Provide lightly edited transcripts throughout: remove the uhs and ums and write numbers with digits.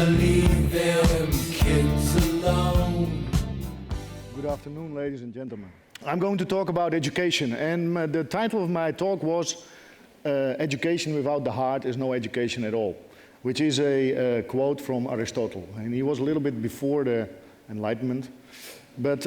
leave them kids alone. Good afternoon, ladies and gentlemen. I'm going to talk about education, and the title of my talk was Education without the heart is no education at all, which is a quote from Aristotle, and he was a little bit before the Enlightenment. But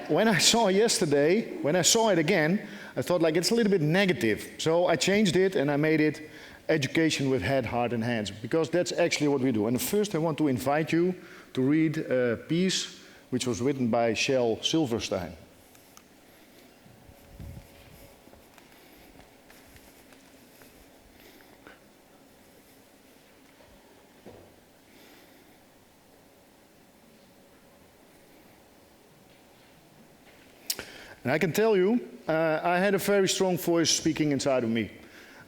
when I saw yesterday, when I saw it again, I thought like it's a little bit negative. So I changed it and I made it education with head, heart and hands, because that's actually what we do. And first I want to invite you to read a piece which was written by Shel Silverstein. And I can tell you, I had a very strong voice speaking inside of me,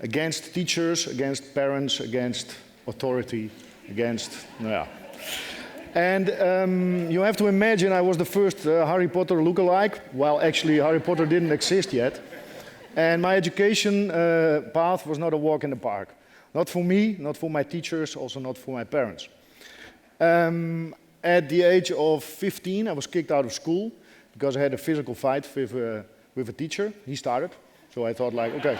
against teachers, against parents, against authority, against, yeah. And you have to imagine I was the first Harry Potter lookalike. Well, actually, Harry Potter didn't exist yet. And my education path was not a walk in the park. Not for me, not for my teachers, also not for my parents. At the age of 15, I was kicked out of school, because I had a physical fight with a teacher. He started, so I thought like, okay.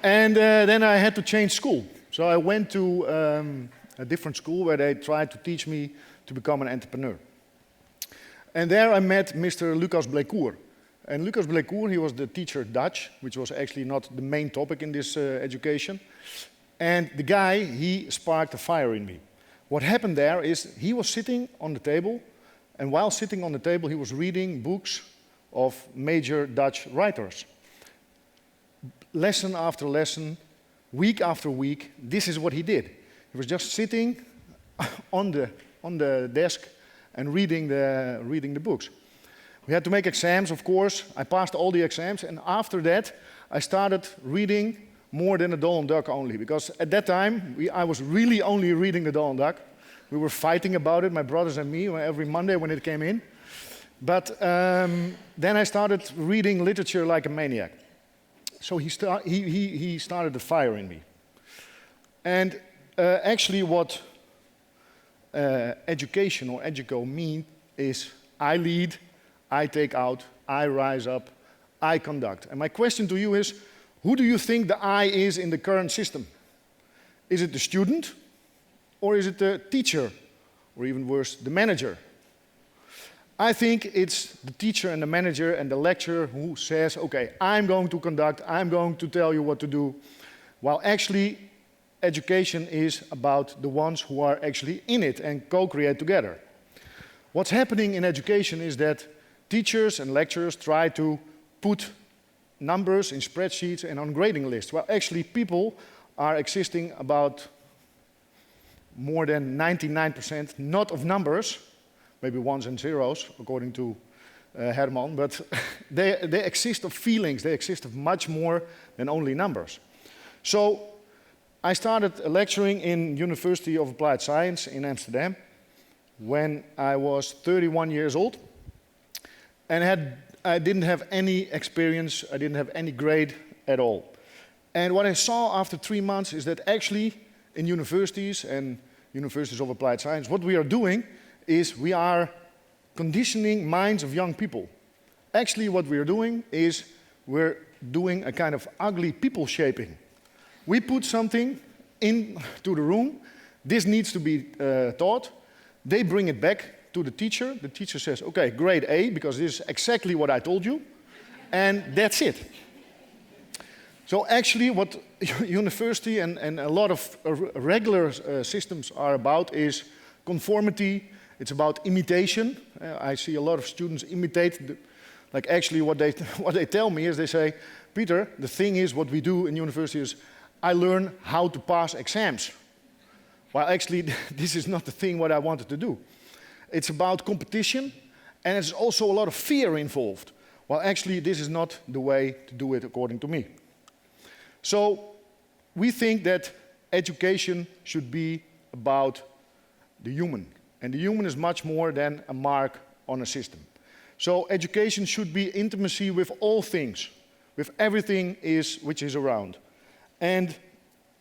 And then I had to change school. So I went to a different school where they tried to teach me to become an entrepreneur. And there I met Mr. Lucas Blecourt. And Lucas Blecourt, he was the teacher Dutch, which was actually not the main topic in this education. And the guy, he sparked a fire in me. What happened there is he was sitting on the table, and while sitting on the table, he was reading books of major Dutch writers. Lesson after lesson, week after week, this is what he did. He was just sitting on the desk and reading the books. We had to make exams, of course. I passed all the exams, and after that, I started reading more than the Donald Duck only, because at that time, I was really only reading the Donald Duck. We were fighting about it, my brothers and me, every Monday when it came in. But then I started reading literature like a maniac. So he started a fire in me. And actually what education or educo mean is I lead, I take out, I rise up, I conduct. And my question to you is, who do you think the I is in the current system? Is it the student? Or is it the teacher, or even worse, the manager? I think it's the teacher and the manager and the lecturer who says, okay, I'm going to conduct, I'm going to tell you what to do, while actually education is about the ones who are actually in it and co-create together. What's happening in education is that teachers and lecturers try to put numbers in spreadsheets and on grading lists, while actually people are existing about more than 99% not of numbers, maybe ones and zeros, according to Herman, but they exist of feelings, they exist of much more than only numbers. So I started lecturing in University of Applied Science in Amsterdam when I was 31 years old, and I didn't have any experience, I didn't have any grade at all. And what I saw after 3 months is that actually in universities and universities of applied science, what we are doing is we are conditioning minds of young people. Actually, what we are doing is we're doing a kind of ugly people shaping. We put something into the room, this needs to be taught, they bring it back to the teacher says, okay, grade A, because this is exactly what I told you, and that's it. So actually what university and a lot of regular systems are about is conformity, it's about imitation. I see a lot of students imitate, like actually what they tell me is they say, Peter, the thing is what we do in university is I learn how to pass exams. While actually this is not the thing what I wanted to do. It's about competition and there's also a lot of fear involved. While actually this is not the way to do it according to me. So we think that education should be about the human. And the human is much more than a mark on a system. So education should be intimacy with all things, with everything which is around. And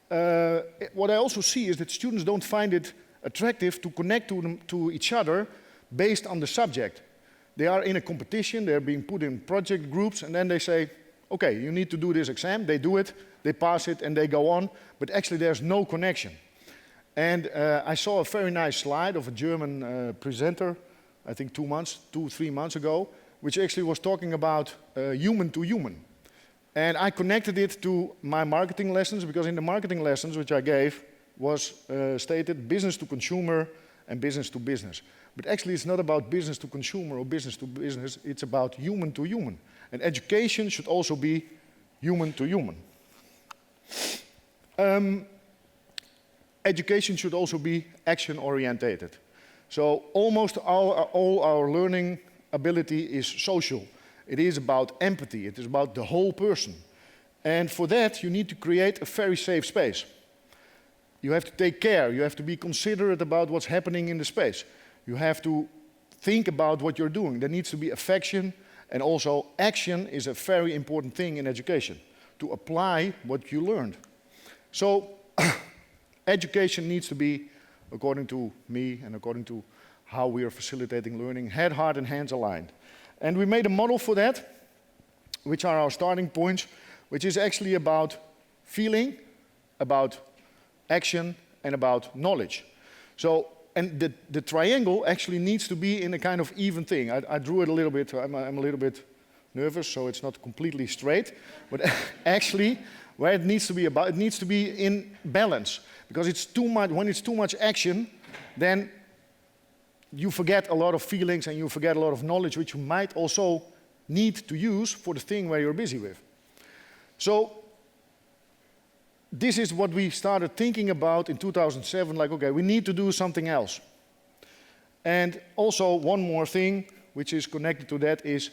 what I also see is that students don't find it attractive to connect to each other based on the subject. They are in a competition, they're being put in project groups, and then they say, okay, you need to do this exam. They do it, they pass it, and they go on, but actually there's no connection. And I saw a very nice slide of a German presenter, I think 3 months ago, which actually was talking about human to human. And I connected it to my marketing lessons, because in the marketing lessons which I gave was stated business to consumer and business to business. But actually it's not about business to consumer or business to business, it's about human to human. And education should also be human to human. Education should also be action-orientated. So almost all our learning ability is social. It is about empathy, it is about the whole person. And for that, you need to create a very safe space. You have to take care, you have to be considerate about what's happening in the space. You have to think about what you're doing. There needs to be affection, and also action is a very important thing in education, to apply what you learned. So, education needs to be, according to me and according to how we are facilitating learning, head, heart, and hands aligned. And we made a model for that, which are our starting points, which is actually about feeling, about action, and about knowledge. So, and the triangle actually needs to be in a kind of even thing. I drew it a little bit, I'm a little bit nervous, so it's not completely straight. But actually, where it needs to be about, it needs to be in balance. Because it's too much, when it's too much action, then you forget a lot of feelings and you forget a lot of knowledge, which you might also need to use for the thing where you're busy with. So, this is what we started thinking about in 2007, like, okay, we need to do something else. And also one more thing, which is connected to that, is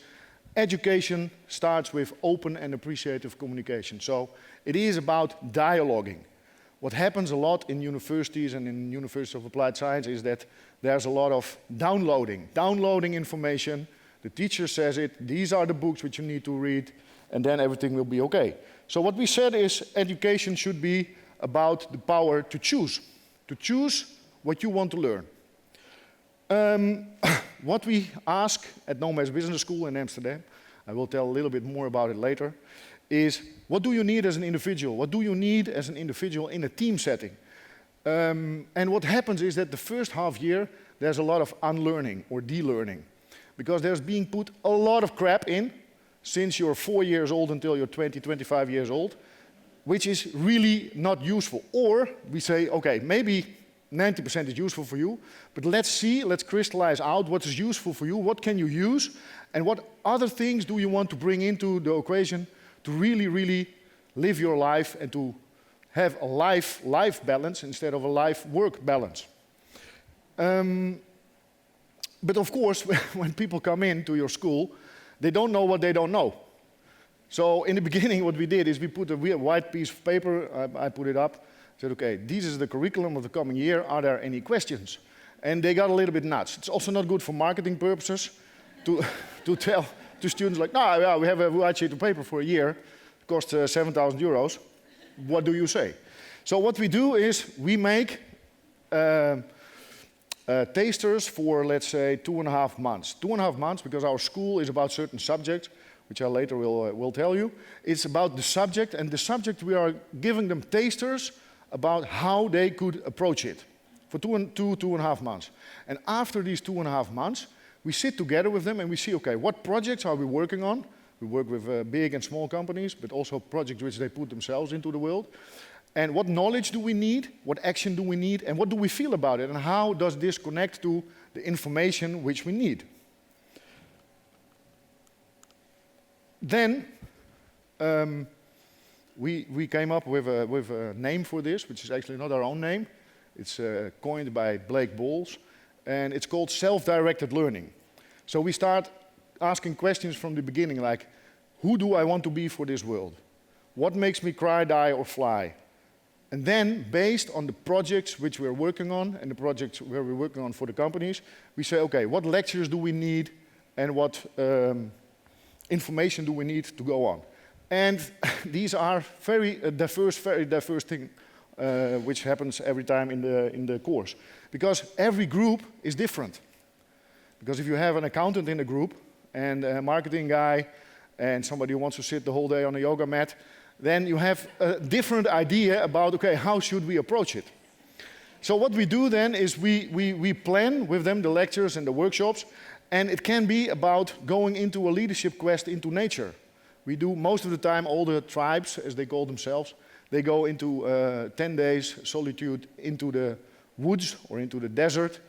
education starts with open and appreciative communication. So it is about dialoguing. What happens a lot in universities and in University of Applied Science is that there's a lot of downloading information. The teacher says it, these are the books which you need to read, and then everything will be okay. So what we said is education should be about the power to choose what you want to learn. What we ask at Nomads Business School in Amsterdam, I will tell a little bit more about it later, is what do you need as an individual? What do you need as an individual in a team setting? And what happens is that the first half year, there's a lot of unlearning or de-learning, because there's being put a lot of crap in since you're 4 years old until you're 20, 25 years old, which is really not useful. Or we say, okay, maybe 90% is useful for you, but let's crystallize out what is useful for you, what can you use, and what other things do you want to bring into the equation to really, really live your life and to have a life balance instead of a life-work balance. But of course, when people come into your school, they don't know what they don't know. So in the beginning, what we did is we put a white piece of paper, I put it up, said, okay, this is the curriculum of the coming year, are there any questions? And they got a little bit nuts. It's also not good for marketing purposes to tell to students like, no, yeah, we have a white sheet of paper for a year, it costs 7,000 euros, what do you say? So what we do is we make tasters for, let's say, 2.5 months. 2.5 months, because our school is about certain subjects, which I later will tell you. It's about the subject, and the subject we are giving them tasters about how they could approach it for 2.5 months. And after these 2.5 months, we sit together with them and we see, okay, what projects are we working on? We work with big and small companies, but also projects which they put themselves into the world. And what knowledge do we need? What action do we need? And what do we feel about it? And how does this connect to the information which we need? Then we came up with a name for this, which is actually not our own name. It's coined by Blake Bowles, and it's called self-directed learning. So we start asking questions from the beginning, like, who do I want to be for this world? What makes me cry, die, or fly? And then, based on the projects which we're working on, and the projects where we're working on for the companies, we say, okay, what lectures do we need, and what information do we need to go on? And these are very diverse thing which happens every time in the course. Because every group is different. Because if you have an accountant in a group, and a marketing guy, and somebody who wants to sit the whole day on a yoga mat, then you have a different idea about, okay, how should we approach it? So what we do then is we plan with them the lectures and the workshops, and it can be about going into a leadership quest into nature. We do most of the time, all the tribes, as they call themselves, they go into 10 days solitude into the woods or into the desert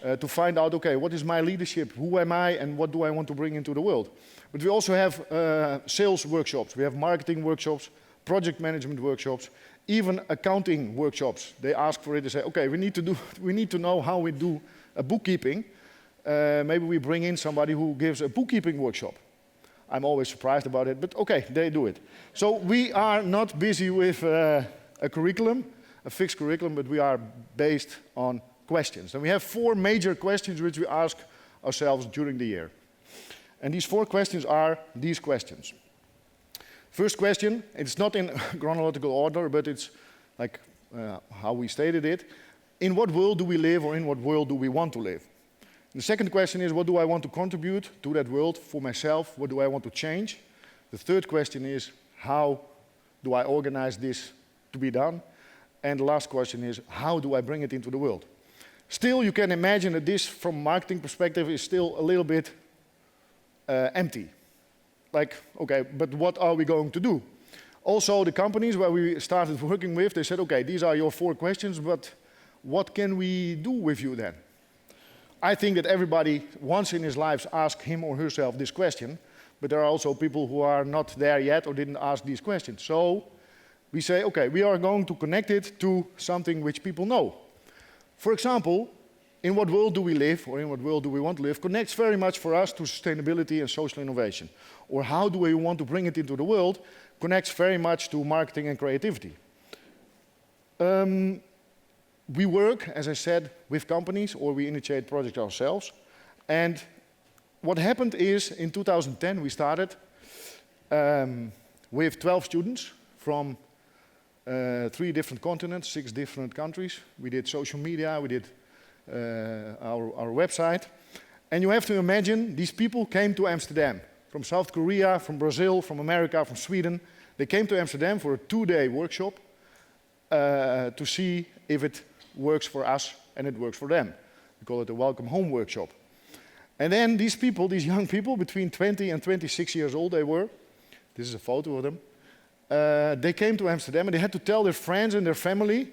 to find out, okay, what is my leadership, who am I, and what do I want to bring into the world? But we also have sales workshops, we have marketing workshops, project management workshops, even accounting workshops. They ask for it, they say, okay, we need to know how we do a bookkeeping. Maybe we bring in somebody who gives a bookkeeping workshop. I'm always surprised about it, but okay, they do it. So we are not busy with a curriculum, a fixed curriculum, but we are based on questions. And we have 4 major questions which we ask ourselves during the year. And these 4 questions are these questions. First question, it's not in chronological order, but it's like how we stated it. In what world do we live, or in what world do we want to live? The second question is, what do I want to contribute to that world for myself? What do I want to change? The third question is, how do I organize this to be done? And the last question is, how do I bring it into the world? Still, you can imagine that this, from a marketing perspective, is still a little bit empty. Like, okay, but what are we going to do? Also, the companies where we started working with, they said, okay, these are your 4 questions, but what can we do with you then? I think that everybody once in his life asks him or herself this question, but there are also people who are not there yet or didn't ask these questions. So we say, okay, we are going to connect it to something which people know. For example, in what world do we live, or in what world do we want to live, connects very much for us to sustainability and social innovation. Or how do we want to bring it into the world, connects very much to marketing and creativity. We work, as I said, with companies, or we initiate projects ourselves. And what happened is, in 2010, we started with 12 students from 3 different continents, 6 different countries. We did social media, we did our website. And you have to imagine, these people came to Amsterdam from South Korea, from Brazil, from America, from Sweden. They came to Amsterdam for a 2-day workshop to see if it works for us and it works for them. We call it a welcome home workshop. And then these people, these young people, between 20 and 26 years old they were, this is a photo of them, they came to Amsterdam and they had to tell their friends and their family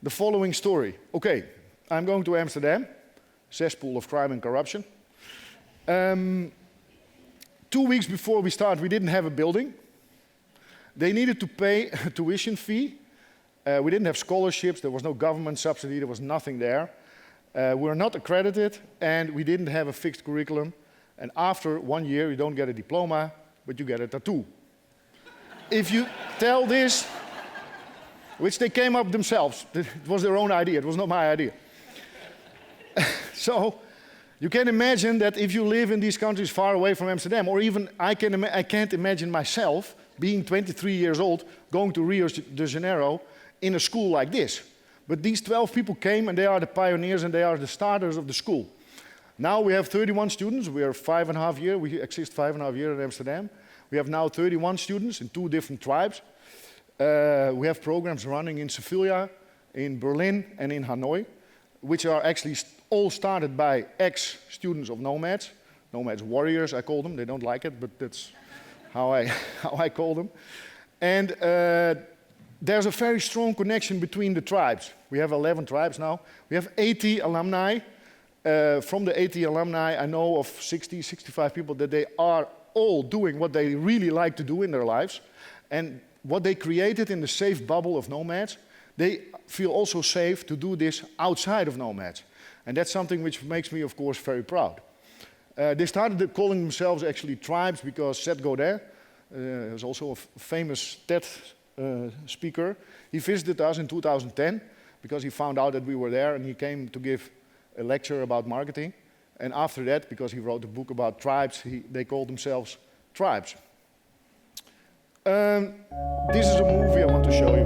the following story. Okay, I'm going to Amsterdam, cesspool of crime and corruption. 2 weeks before we start, we didn't have a building. They needed to pay a tuition fee. We didn't have scholarships, there was no government subsidy, there was nothing there. We were not accredited, and we didn't have a fixed curriculum. And after 1 year, you don't get a diploma, but you get a tattoo. If you tell this, which they came up themselves, it was their own idea, it was not my idea. So you can imagine that if you live in these countries far away from Amsterdam, or even I can't imagine myself being 23 years old, going to Rio de Janeiro in a school like this. But these 12 people came and they are the pioneers and they are the starters of the school. Now we have 31 students, we are 5.5 years, we exist 5.5 years in Amsterdam. We have now 31 students in 2 different tribes. We have programs running in Sevilla, in Berlin and in Hanoi, which are actually all started by ex-students of Nomads. Nomads warriors, I call them. They don't like it, but that's how I call them. And there's a very strong connection between the tribes. We have 11 tribes now. We have 80 alumni. From the 80 alumni, I know of 60, 65 people that they are all doing what they really like to do in their lives. And what they created in the safe bubble of Nomads, they feel also safe to do this outside of Nomads. And that's something which makes me, of course, very proud. They started calling themselves actually tribes because Seth Godin, who's also a famous TED speaker, he visited us in 2010 because he found out that we were there and he came to give a lecture about marketing. And after that, because he wrote a book about tribes, they called themselves tribes. This is a movie I want to show you.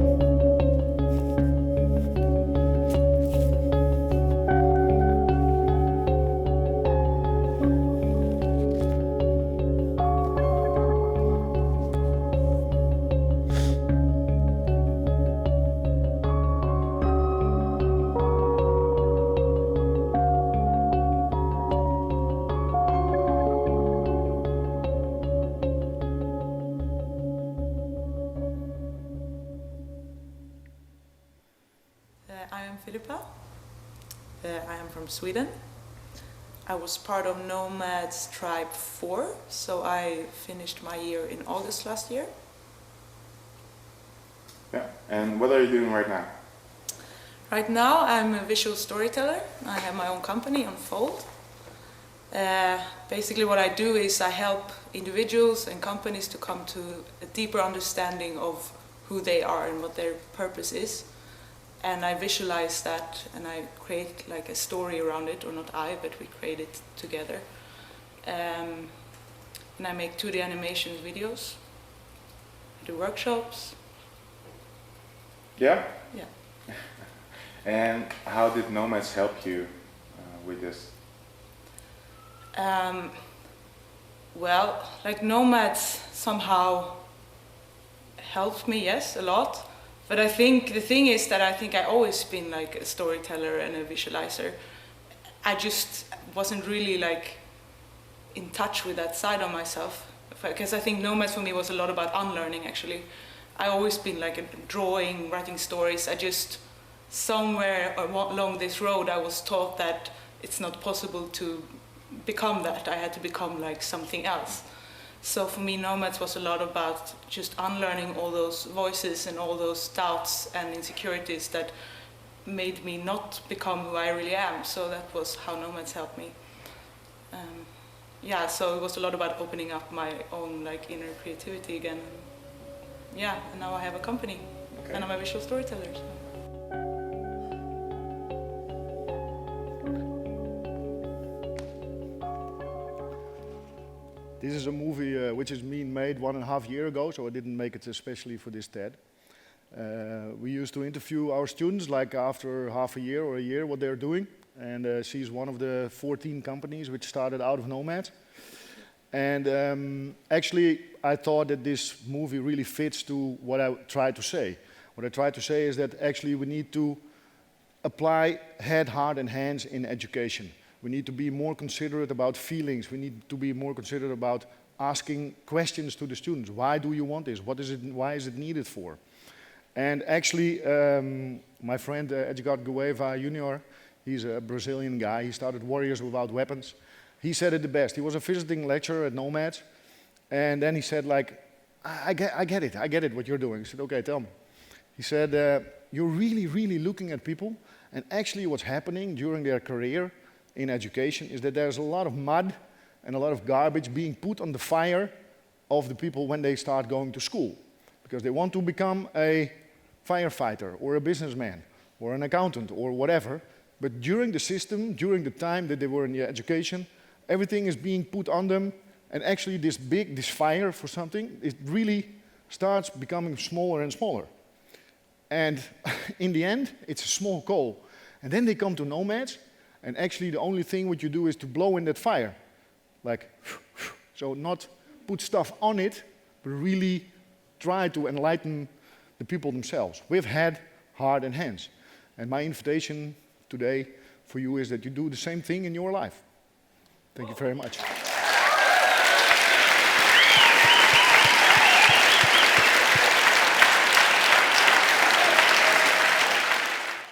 I am Filippa. I am from Sweden. I was part of Nomads Tribe 4, so I finished my year in August last year. Yeah, and what are you doing right now? Right now I'm a visual storyteller. I have my own company, Unfold. Basically what I do is I help individuals and companies to come to a deeper understanding of who they are and what their purpose is. And I visualize that and I create like a story around it, or not I, but we create it together. And I make 2D animation videos. I do workshops. Yeah? Yeah. And how did Nomads help you with this? Well, like Nomads somehow helped me, yes, a lot. But I think the thing is that I think I always been like a storyteller and a visualizer. I just wasn't really like in touch with that side of myself. Because I think Nomads for me was a lot about unlearning actually. I always been like a drawing, writing stories. I just, somewhere along this road I was taught that it's not possible to become that. I had to become like something else. So for me, Nomads was a lot about just unlearning all those voices and all those doubts and insecurities that made me not become who I really am. So that was how Nomads helped me. Yeah, so it was a lot about opening up my own like inner creativity again. Yeah, and now I have a company, okay. And I'm a visual storyteller. So. This is a movie which is being made 1.5 years ago, so I didn't make it especially for this TED. We used to interview our students, like after half a year or a year, what they're doing. And she's one of the 14 companies which started out of Nomads. And actually, I thought that this movie really fits to what I tried to say. What I tried to say is that actually we need to apply head, heart, and hands in education. We need to be more considerate about feelings. We need to be more considerate about asking questions to the students. Why do you want this? What is it? Why is it needed for? And actually, my friend Edgar Gueva Jr., he's a Brazilian guy. He started Warriors Without Weapons. He said it the best. He was a visiting lecturer at Nomads. And then he said, like, I get it, what you're doing. I said, okay, tell me. He said, you're really, really looking at people. And actually what's happening during their career in education is that there's a lot of mud and a lot of garbage being put on the fire of the people when they start going to school. Because they want to become a firefighter or a businessman or an accountant or whatever. But during the system, during the time that they were in the education, everything is being put on them. And actually this fire for something, it really starts becoming smaller and smaller. And in the end, it's a small coal. And then they come to Nomads. And actually the only thing what you do is to blow in that fire. Like, so not put stuff on it, but really try to enlighten the people themselves with head, heart, and hands. And my invitation today for you is that you do the same thing in your life. Thank you very much.